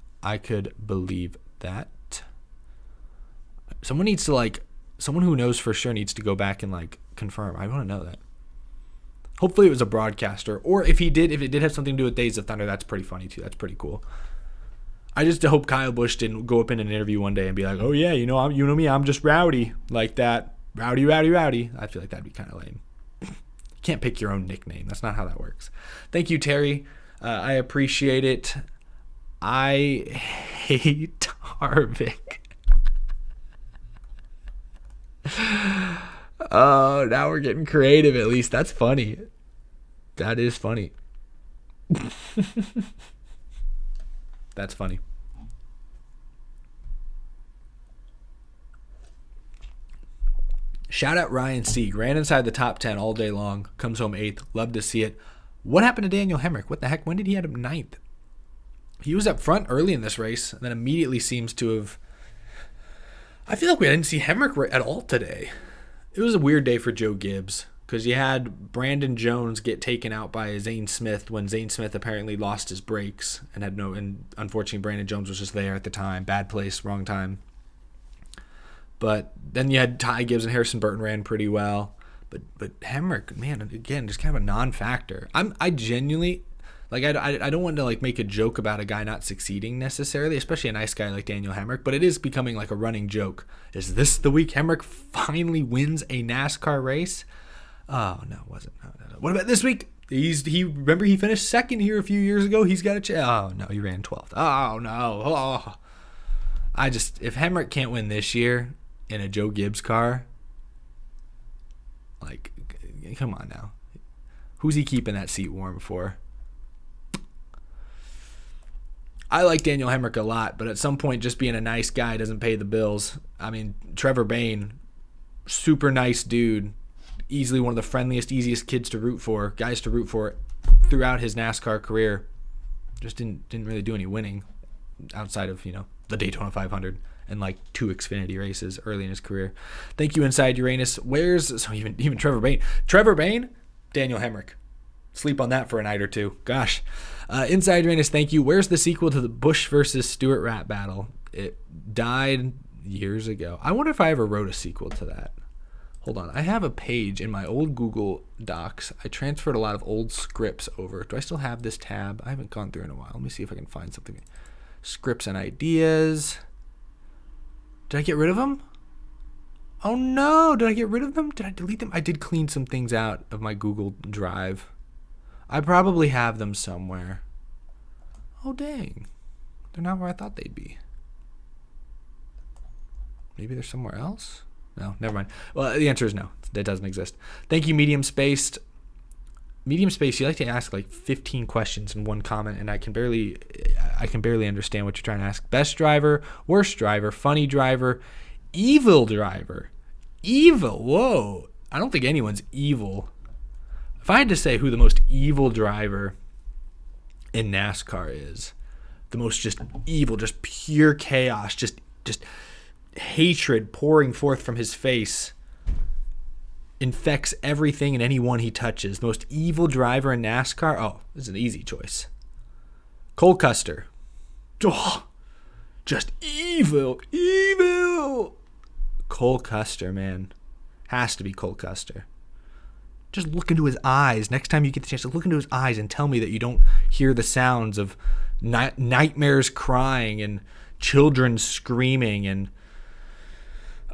Someone who knows for sure needs to go back and confirm. I want to know that. Hopefully it was a broadcaster, or if it did have something to do with Days of Thunder, that's pretty funny too. That's pretty cool. I just hope Kyle Busch didn't go up in an interview one day and be like, "Oh yeah, you know me, I'm just rowdy like that, rowdy." I feel like that'd be kind of lame. You can't pick your own nickname. That's not how that works. Thank you, Terry. I appreciate it. I hate Harvick. Oh, now we're getting creative. At least that's funny. That is funny. That's funny. Shout out Ryan Sieg. Ran inside the top 10 all day long. Comes home 8th. Love to see it. What happened to Daniel Hemrick? What the heck? When did he end up 9th? He was up front early in this race, and then immediately seems to have... I feel like we didn't see Hemrick at all today. It was a weird day for Joe Gibbs, because you had Brandon Jones get taken out by Zane Smith when Zane Smith apparently lost his brakes and unfortunately Brandon Jones was just there at the time. Bad place, wrong time. But then you had Ty Gibbs and Harrison Burton ran pretty well. But Hemrick, man, again, just kind of a non-factor. I genuinely, like, I don't want to like make a joke about a guy not succeeding necessarily, especially a nice guy like Daniel Hemrick, but it is becoming like a running joke. Is this the week Hemrick finally wins a NASCAR race? Oh, no, it wasn't. No. What about this week? Remember he finished second here a few years ago. He's got a chance. Oh, no, he ran 12th. Oh, no. Oh. If Hemrick can't win this year in a Joe Gibbs car, like, come on now. Who's he keeping that seat warm for? I like Daniel Hemrick a lot, but at some point, just being a nice guy doesn't pay the bills. I mean, Trevor Bayne, super nice dude, easily one of the friendliest, easiest guys to root for throughout his NASCAR career. Just didn't really do any winning outside of, the Daytona 500 and like 2 Xfinity races early in his career. Thank you, Inside Uranus. Even Trevor Bayne, Daniel Hemrick. Sleep on that for a night or two. Gosh. Inside Uranus, thank you. Where's the sequel to the Busch versus Stewart rap battle? It died years ago. I wonder if I ever wrote a sequel to that. Hold on. I have a page in my old Google Docs. I transferred a lot of old scripts over. Do I still have this tab? I haven't gone through in a while. Let me see if I can find something. Scripts and ideas. Did I get rid of them? Oh no, did I get rid of them? Did I delete them? I did clean some things out of my Google Drive. I probably have them somewhere. Oh dang. They're not where I thought they'd be. Maybe they're somewhere else? No, never mind. Well, the answer is no. That doesn't exist. Thank you, Medium Spaced. Medium Space, you like to ask like 15 questions in one comment, and I can barely understand what you're trying to ask. Best driver, worst driver, funny driver, evil driver. Evil, whoa. I don't think anyone's evil. If I had to say who the most evil driver in NASCAR is, the most just evil, just pure chaos, just hatred pouring forth from his face, infects everything and anyone he touches. The most evil driver in NASCAR? Oh, this is an easy choice. Cole Custer. Oh, just evil. Cole Custer, man. Has to be Cole Custer. Just look into his eyes. Next time you get the chance to look into his eyes and tell me that you don't hear the sounds of nightmares crying and children screaming and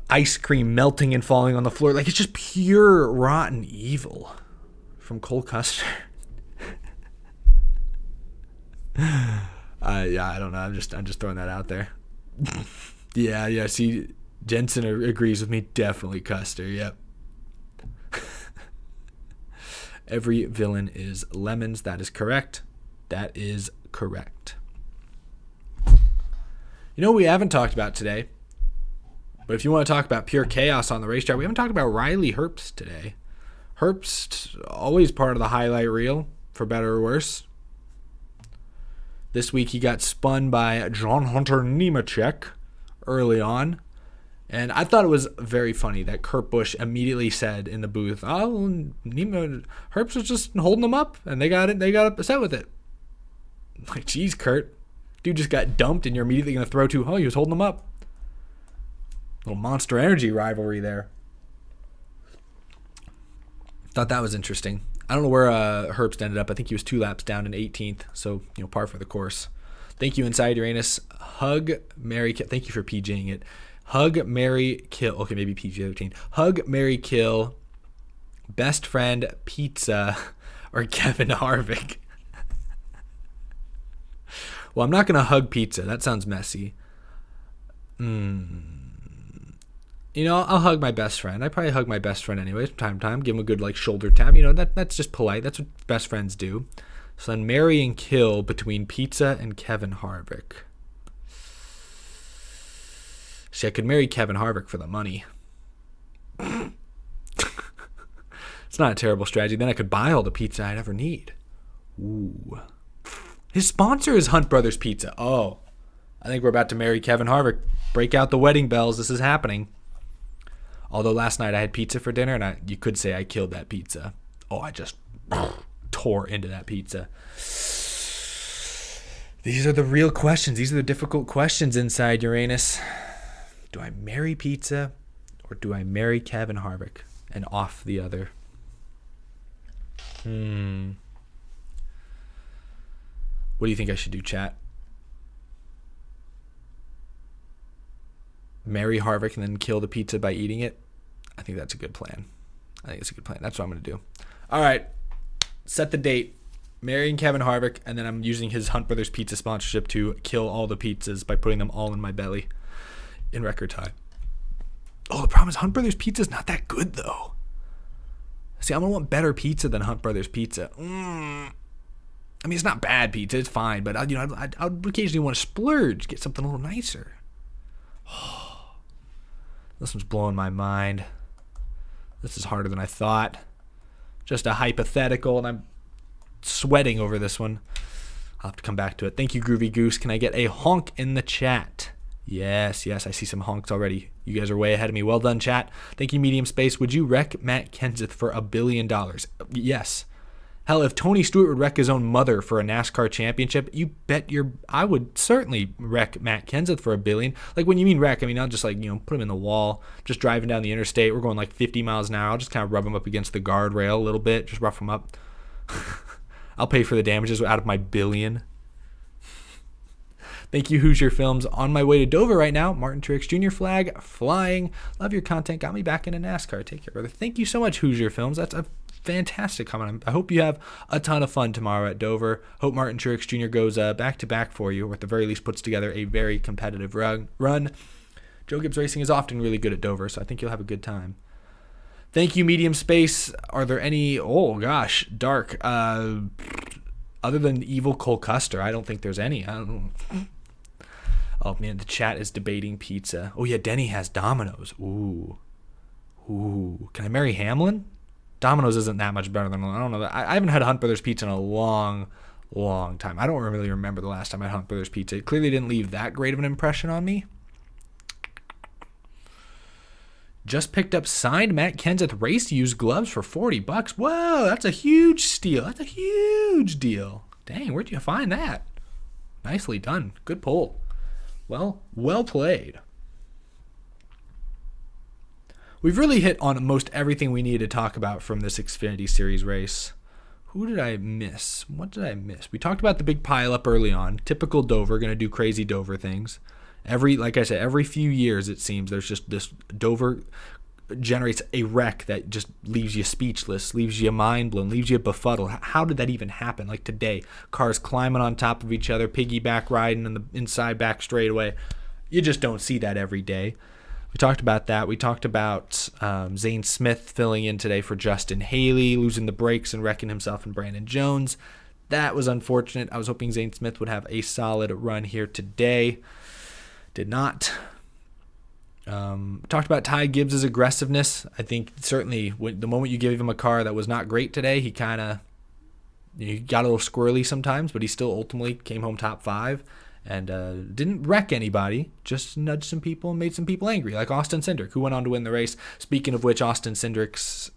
ice cream melting and falling on the floor. Like, it's just pure rotten evil from Cole Custer. Yeah, I don't know. I'm just throwing that out there. Yeah. See, Jensen agrees with me. Definitely Custer. Yep. Every villain is lemons. That is correct. That is correct. You know what we haven't talked about today? But if you want to talk about pure chaos on the racetrack, we haven't talked about Riley Herbst today. Herbst, always part of the highlight reel, for better or worse. This week he got spun by John Hunter Nemechek early on. And I thought it was very funny that Kurt Busch immediately said in the booth, "Oh, Herbst was just holding them up, and they got upset with it." Like, geez, Kurt, dude just got dumped, and you're immediately going to throw to, "Oh, he was holding them up." Little Monster Energy rivalry there. Thought that was interesting. I don't know where Herbst ended up. I think he was 2 laps down in 18th, so par for the course. Thank you, Inside Uranus. Hug, marry, kill. Thank you for PGing it. Hug, marry, kill. Okay, maybe PG-13. Hug, marry, kill. Best friend, pizza, or Kevin Harvick. Well, I'm not going to hug pizza. That sounds messy. I'll hug my best friend. I probably hug my best friend anyways from time to time. Give him a good shoulder tap. That's just polite. That's what best friends do. So then marry and kill between pizza and Kevin Harvick. See, I could marry Kevin Harvick for the money. It's not a terrible strategy. Then I could buy all the pizza I'd ever need. Ooh. His sponsor is Hunt Brothers Pizza. Oh, I think we're about to marry Kevin Harvick. Break out the wedding bells. This is happening. Although last night I had pizza for dinner, and you could say I killed that pizza. Oh, I just tore into that pizza. These are the real questions. These are the difficult questions, Inside Uranus. Do I marry pizza or do I marry Kevin Harvick? and off the other. What do you think I should do, chat? Marry Harvick and then kill the pizza by eating it? I think that's a good plan. That's what I'm going to do. All right. Set the date. Marrying Kevin Harvick, and then I'm using his Hunt Brothers Pizza sponsorship to kill all the pizzas by putting them all in my belly in record time. Oh, the problem is Hunt Brothers Pizza is not that good, though. See, I'm going to want better pizza than Hunt Brothers Pizza. I mean, it's not bad pizza. It's fine, but I'd occasionally want to splurge, get something a little nicer. Oh, this one's blowing my mind. This is harder than I thought. Just a hypothetical, and I'm sweating over this one. I'll have to come back to it. Thank you, Groovy Goose. Can I get a honk in the chat? Yes, I see some honks already. You guys are way ahead of me. Well done, chat. Thank you, Medium Space. Would you wreck Matt Kenseth for $1 billion? Yes. Hell, if Tony Stewart would wreck his own mother for a NASCAR championship, I would certainly wreck Matt Kenseth for $1 billion. Like, when you mean wreck, I mean, I'll just put him in the wall, just driving down the interstate. We're going like 50 miles an hour. I'll just kind of rub him up against the guardrail a little bit, just rough him up. I'll pay for the damages out of my $1 billion. Thank you, Hoosier Films. On my way to Dover right now. Martin Truex Jr. flag flying. Love your content. Got me back into NASCAR. Take care, brother. Thank you so much, Hoosier Films. That's a fantastic comment. I hope you have a ton of fun tomorrow at Dover. Hope Martin Truex Jr. goes back-to-back for you, or at the very least puts together a very competitive run. Joe Gibbs Racing is often really good at Dover, so I think you'll have a good time. Thank you, Medium Space. Are there any... Oh, gosh. Dark. Other than evil Cole Custer, I don't think there's any. I don't know. Oh, man, the chat is debating pizza. Oh, yeah, Denny has Domino's. Ooh. Can I marry Hamlin? Domino's isn't that much better than... I don't know. I haven't had Hunt Brothers Pizza in a long time. I don't really remember the last time I had Hunt Brothers Pizza. It clearly didn't leave that great of an impression on me. Just picked up signed Matt Kenseth race-used gloves for $40. Whoa, that's a huge steal. That's a huge deal. Dang, where'd you find that? Nicely done. Good pull. Well played. We've really hit on most everything we need to talk about from this Xfinity Series race. Who did I miss? What did I miss? We talked about the big pileup early on. Typical Dover, going to do crazy Dover things. Like I said, every few years it seems there's just this Dover generates a wreck that just leaves you speechless, leaves you mind blown, leaves you befuddled. How did that even happen? Like today, cars climbing on top of each other, piggyback riding in the inside back straightaway. You just don't see that every day. We talked about that. We talked about Zane Smith filling in today for Justin Haley, losing the brakes and wrecking himself and Brandon Jones. That was unfortunate. I was hoping Zane Smith would have a solid run here today. Did not. Talked about Ty Gibbs' aggressiveness. I think certainly the moment you gave him a car that was not great today, he kind of got a little squirrely sometimes, but he still ultimately came home top 5 and didn't wreck anybody, just nudged some people and made some people angry, like Austin Cindric, who went on to win the race. Speaking of which, Austin Cindric's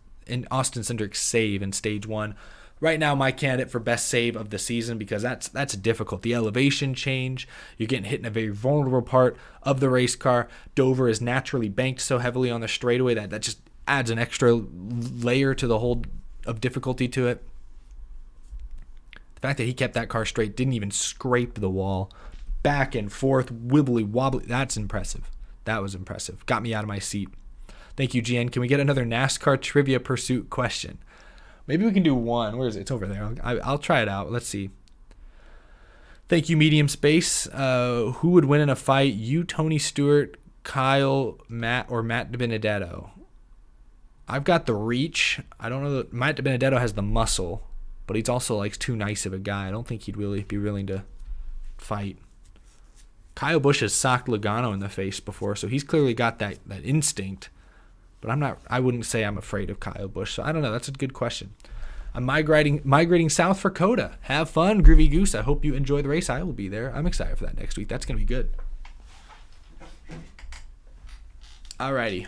save in stage 1. Right now, my candidate for best save of the season, because that's difficult. The elevation change, you're getting hit in a very vulnerable part of the race car. Dover is naturally banked so heavily on the straightaway that just adds an extra layer to the whole of difficulty to it. The fact that he kept that car straight, didn't even scrape the wall, back and forth, wibbly wobbly, that's impressive. That was impressive. Got me out of my seat. Thank you, GN. Can we get another NASCAR Trivia Pursuit question? Maybe we can do one. Where is it? It's over there. I'll try it out. Let's see. Thank you, Medium Space. Who would win in a fight? You, Tony Stewart, Kyle, Matt, or Matt DiBenedetto? I've got the reach. I don't know. Matt DiBenedetto has the muscle, but he's also too nice of a guy. I don't think he'd really be willing to fight. Kyle Busch has socked Logano in the face before, so he's clearly got that instinct. But I wouldn't say I'm afraid of Kyle Busch. So I don't know. That's a good question. I'm migrating south for Coda. Have fun, Groovy Goose. I hope you enjoy the race. I will be there. I'm excited for that next week. That's going to be good. Alrighty.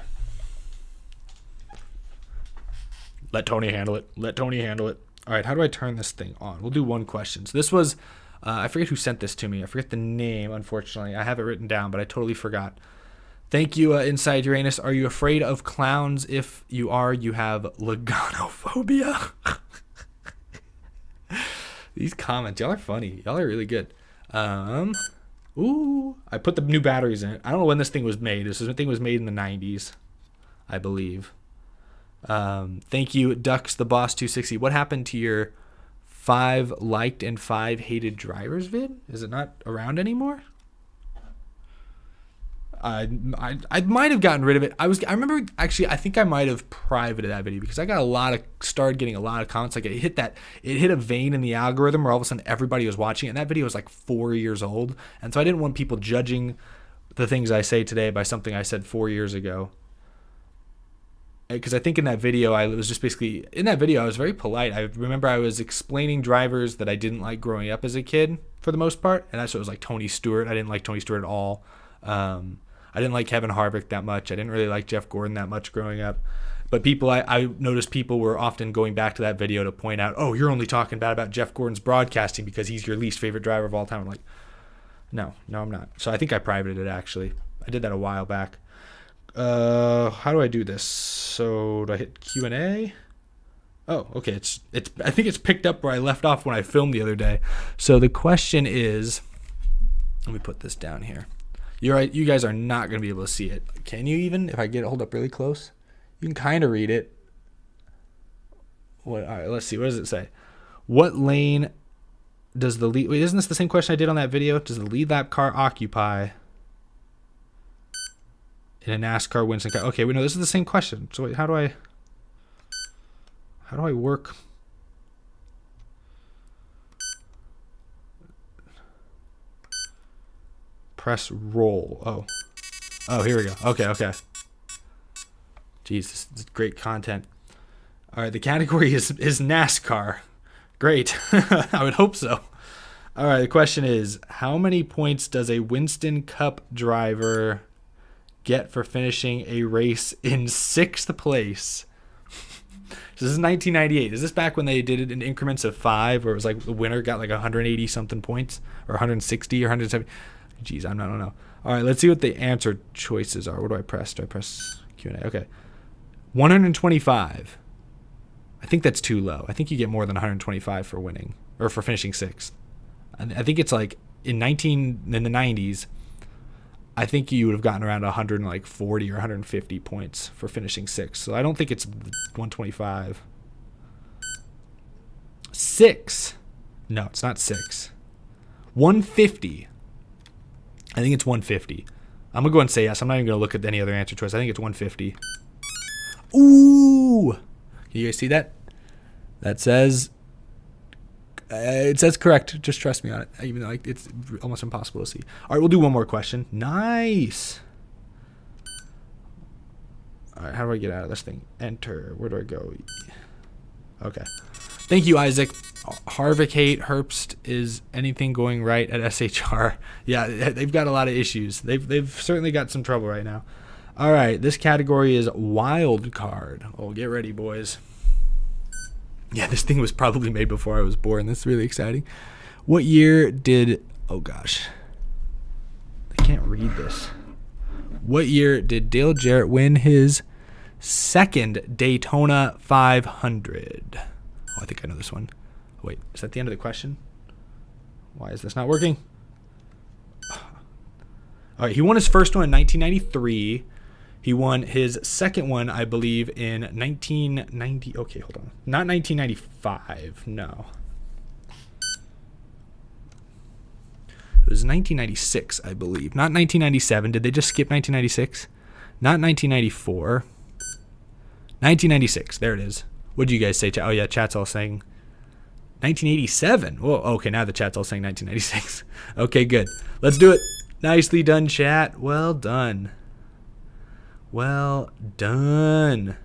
Let Tony handle it. All right, how do I turn this thing on? We'll do one question. So this was, I forget who sent this to me. I forget the name, unfortunately. I have it written down, but I totally forgot. Thank you, Inside Uranus. Are you afraid of clowns? If you are, you have Loganophobia. These comments, y'all are funny. Y'all are really good. Ooh, I put the new batteries in it. I don't know when this thing was made. This thing was made in the 90s, I believe. Thank you, Ducks the Boss 260. What happened to your 5 liked and 5 hated drivers vid? Is it not around anymore? I might have gotten rid of it. I remember actually, I think I might have privated that video because I got started getting a lot of comments. Like it hit a vein in the algorithm where all of a sudden everybody was watching it. And that video was like 4 years old. And so I didn't want people judging the things I say today by something I said 4 years ago. Because I think in that video, I was very polite. I remember I was explaining drivers that I didn't like growing up as a kid for the most part. And that's what it was like Tony Stewart. I didn't like Tony Stewart at all. I didn't like Kevin Harvick that much. I didn't really like Jeff Gordon that much growing up. But I noticed people were often going back to that video to point out, oh, you're only talking bad about Jeff Gordon's broadcasting because he's your least favorite driver of all time. I'm like, no, I'm not. So I think I privated it, actually. I did that a while back. How do I do this? So do I hit Q&A? Oh, okay. I think it's picked up where I left off when I filmed the other day. So the question is, let me put this down here. You're right. You guys are not going to be able to see it. Can you even? If I hold up really close, you can kind of read it. All right, let's see. What does it say? What lane does the lead? Wait, isn't this the same question I did on that video? Does the lead lap car occupy in a NASCAR Winston car? Okay, we know this is the same question. So wait, how do I work? Press roll. Oh, here we go. Okay. Jeez, this is great content. All right, the category is NASCAR. Great. I would hope so. All right, the question is, how many points does a Winston Cup driver get for finishing a race in 6th place? So this is 1998. Is this back when they did it in increments of 5, where it was like the winner got like 180 something points, or 160 or 170? Jeez, I don't know. All right, let's see what the answer choices are. What do I press? Do I press Q&A? Okay. 125. I think that's too low. I think you get more than 125 for winning, or for finishing 6th. I think it's like in the 90s, I think you would have gotten around 140 or 150 points for finishing 6th. So I don't think it's 125. 6. No, it's not 6. 150. I think it's 150. I'm going to go and say yes. I'm not even going to look at any other answer choice. I think it's 150. Ooh! Can you guys see that? That says... it says correct. Just trust me on it. Even though it's almost impossible to see. All right, we'll do one more question. Nice! All right, how do I get out of this thing? Enter. Where do I go? Okay. Thank you, Isaac. Harvick hate Herbst. Is anything going right at SHR? Yeah, they've got a lot of issues. They've certainly got some trouble right now. All right, this category is wild card. Oh, get ready, boys. Yeah, this thing was probably made before I was born. That's really exciting. What year did... Oh, gosh. I can't read this. What year did Dale Jarrett win his 2nd Daytona 500? Oh, I think I know this one. Oh, wait, is that the end of the question? Why is this not working? All right, he won his first one in 1993. He won his second one, I believe, in 1990. Okay, hold on. Not 1995. No. It was 1996, I believe. Not 1997. Did they just skip 1996? Not 1994. 1996. There it is. What did you guys say? Oh, yeah, chat's all saying 1987. Whoa, okay, now the chat's all saying 1996. Okay, good. Let's do it. Nicely done, chat. Well done. Well done.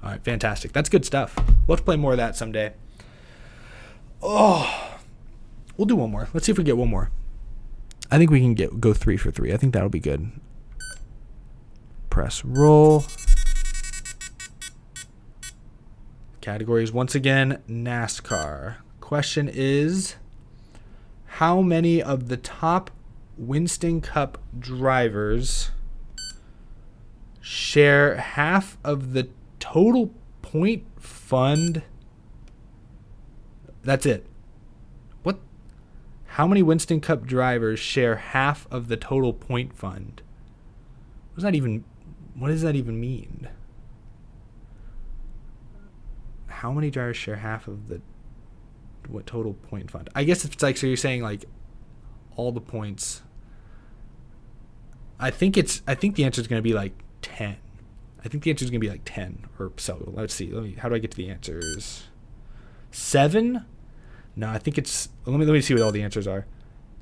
All right, fantastic. That's good stuff. We'll have to play more of that someday. Oh, we'll do one more. Let's see if we get one more. I think we can go 3 for 3. I think that'll be good. Press roll. Categories, once again, NASCAR. Question is, how many of the top Winston Cup drivers share half of the total point fund. That's it. What? How many Winston Cup drivers share half of the total point fund? What does that even mean? How many drivers share half of the total point fund? I guess it's like, so you're saying like all the points. I think the answer is going to be like 10. I think the answer is going to be like 10 or so. Let's see. How do I get to the answers? 7? No, I think it's, let me see what all the answers are.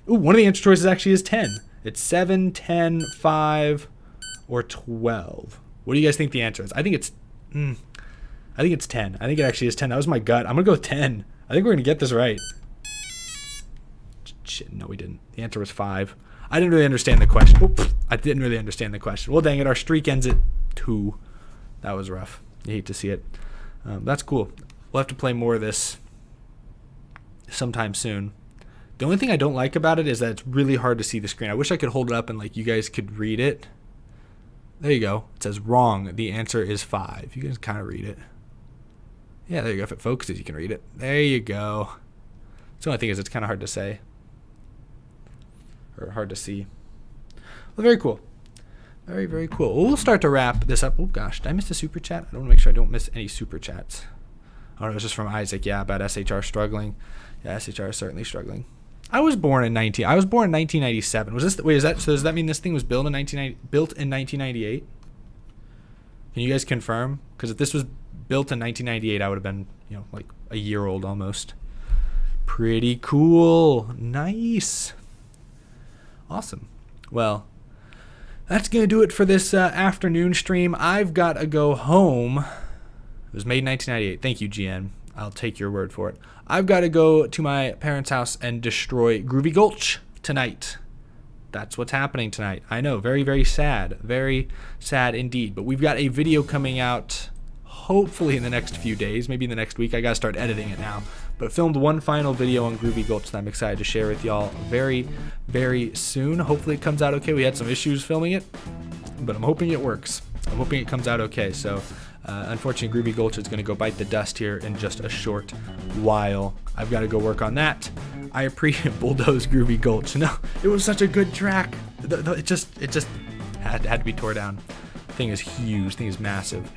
Ooh, one of the answer choices actually is 10. It's 7, 10, 5, or 12. What do you guys think the answer is? I think it's 10. I think it actually is 10. That was my gut. I'm going to go with 10. I think we're going to get this right. Shit, no, we didn't. The answer was 5. I didn't really understand the question. Oops, I didn't really understand the question. Well, dang it. Our streak ends at 2. That was rough. You hate to see it. That's cool. We'll have to play more of this sometime soon. The only thing I don't like about it is that it's really hard to see the screen. I wish I could hold it up and like you guys could read it. There you go. It says wrong. The answer is 5. You guys kind of read it. Yeah, there you go. If it focuses, you can read it. There you go. So the only thing is it's kind of hard to say. Or hard to see. Well, very cool. Very, very cool. We'll start to wrap this up. Oh, gosh. Did I miss a super chat? I want to make sure I don't miss any super chats. Oh, it was just from Isaac. Yeah, about SHR struggling. Yeah, SHR is certainly struggling. I was born in 1997. Was this? Wait, is that? So does that mean this thing was built in 1998? Can you guys confirm? Because if this was built in 1998, I would have been, like a year old almost. Pretty cool. Nice. Awesome. Well, that's going to do it for this afternoon stream. I've got to go home. It was made in 1998. Thank you, GN. I'll take your word for it. I've got to go to my parents' house and destroy Groovy Gulch tonight. That's what's happening tonight. I know, very, very sad. Very sad indeed. But we've got a video coming out hopefully in the next few days, maybe in the next week. I got to start editing it now. But filmed one final video on Groovy Gulch that I'm excited to share with y'all very, very soon. Hopefully it comes out okay. We had some issues filming it, but I'm hoping it works. I'm hoping it comes out okay. So unfortunately, Groovy Gulch is going to go bite the dust here in just a short while. I've got to go work on that. I appreciate Bulldoze Groovy Gulch. No, it was such a good track. It just had to be tore down. The thing is huge. The thing is massive.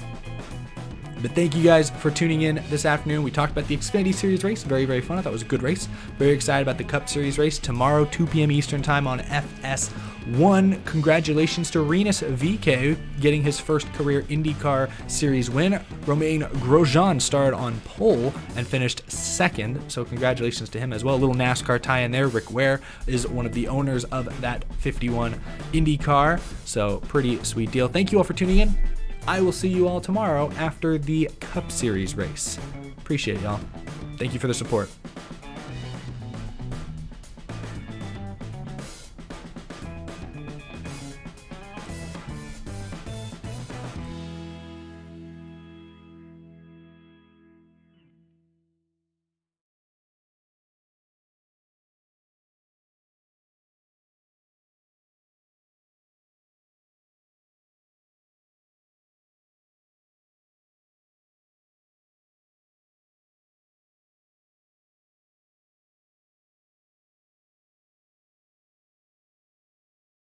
But thank you guys for tuning in this afternoon. We talked about the Xfinity Series race. Very, very fun. I thought it was a good race. Very excited about the Cup Series race tomorrow, 2 p.m. Eastern time on FS1. Congratulations to Rinus VeeKay getting his first career IndyCar Series win. Romain Grosjean started on pole and finished second. So congratulations to him as well. A little NASCAR tie-in there. Rick Ware is one of the owners of that 51 IndyCar. So pretty sweet deal. Thank you all for tuning in. I will see you all tomorrow after the Cup Series race. Appreciate y'all. Thank you for the support.